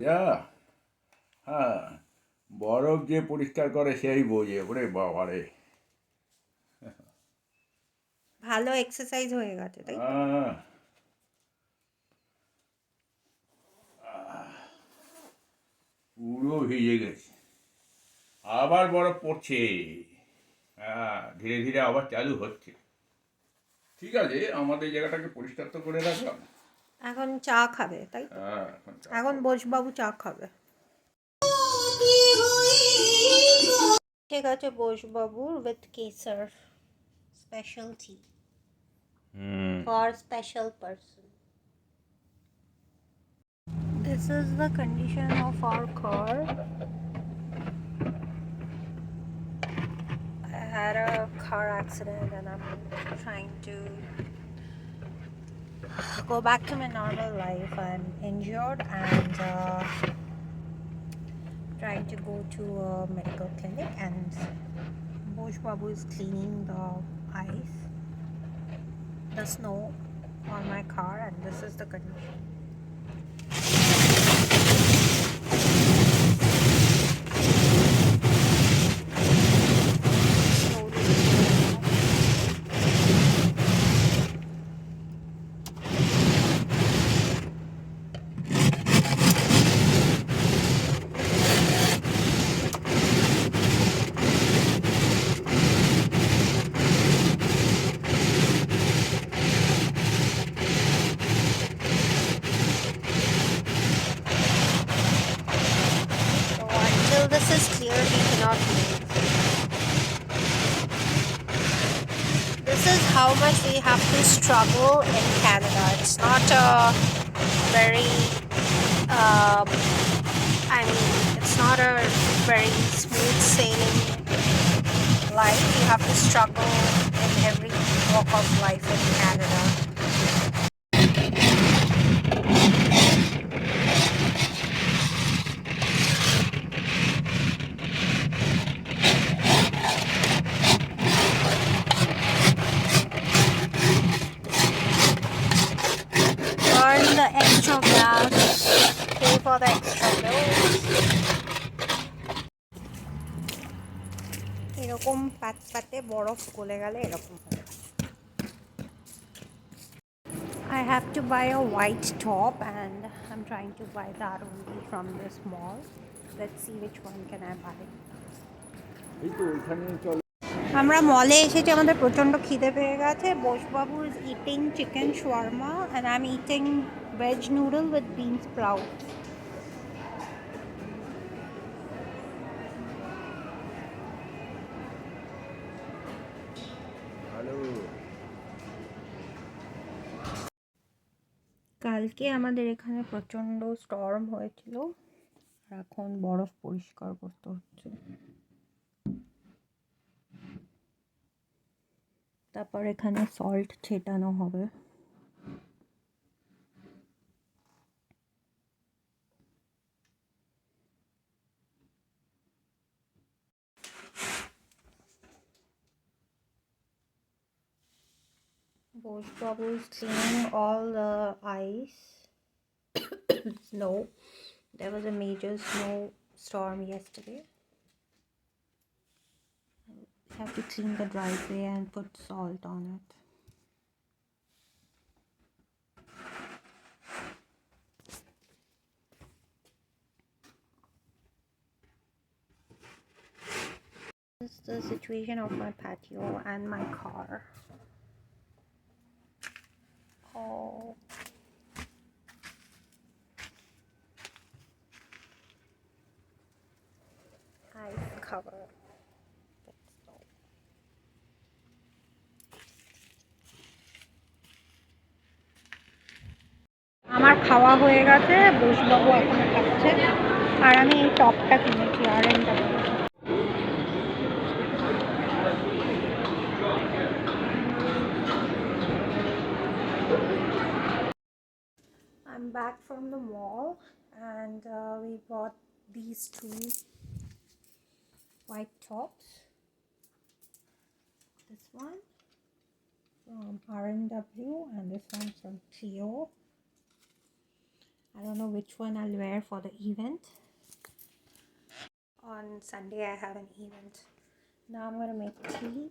যা, হ্যাঁ, বরফ যে পরিষ্কার করে সেই বোঝে, ওরে বাবারে। ভালো এক্সারসাইজ হয়ে গেছে, তাই তো? আহ, পুরো ভিজে গেছে। আবার বরফ পড়ছে। হ্যাঁ, ধীরে ধীরে আবার চালু হচ্ছে। ঠিক আছে, আমাদের জায়গাটাকে পরিষ্কার তো করে রাখলাম। এখন চা খাবে, তাই তো? হ্যাঁ, এখন চা এখন খাবো। বোসবাবু চা খাবে। ঠিক আছে, বোসবাবুর with kesar special tea hmm. For special person. This is the condition of our car. I had a car accident and I'm trying to go back to my normal life. I'm injured and trying to go to a medical clinic, and Bosh Babu is cleaning the ice, the snow on my car, and this is the condition. So until this is clear, we cannot move. This is how much we have to struggle in Canada. It's not a very, it's not a very smooth sailing life. You have to struggle in every walk of life in Canada. Burn the extra gas, pay for the extra bills. এরকম পাতে বরফ গলে গেলে এরকম হবে। I have to buy a white top and I'm trying to buy that only from this mall. Let's see which one can I buy. এই তো ওইখানে চল। আমরা মলে এসেছি, আমাদের প্রচণ্ড খিদে পেয়ে গেছে। Bosebabu is eating chicken shawarma and I'm eating veg noodle with bean sprouts. Hello. কালকে আমাদের এখানে প্রচণ্ড স্টর্ম হয়েছিল, এখন বরফ পরিষ্কার করতে হচ্ছে। তারপর এখানে সল্ট ছেটানো হবে। Boshbabu is cleaning all the ice, snow. There was a major snowstorm yesterday. You have to clean the driveway and put salt on it. This is the situation of my patio and my car. Oh. Ice cover. আমার খাওয়া হয়ে গেছে, বোসবাবু এখনো খাচ্ছে, আর আমি এই টপটা কিনেছি R&W। I'm back from the mall and we bought these two white tops. This one from R&W and this one from Clio. I don't know which one I'll wear for the event. On Sunday I have an event. Now I'm gonna make tea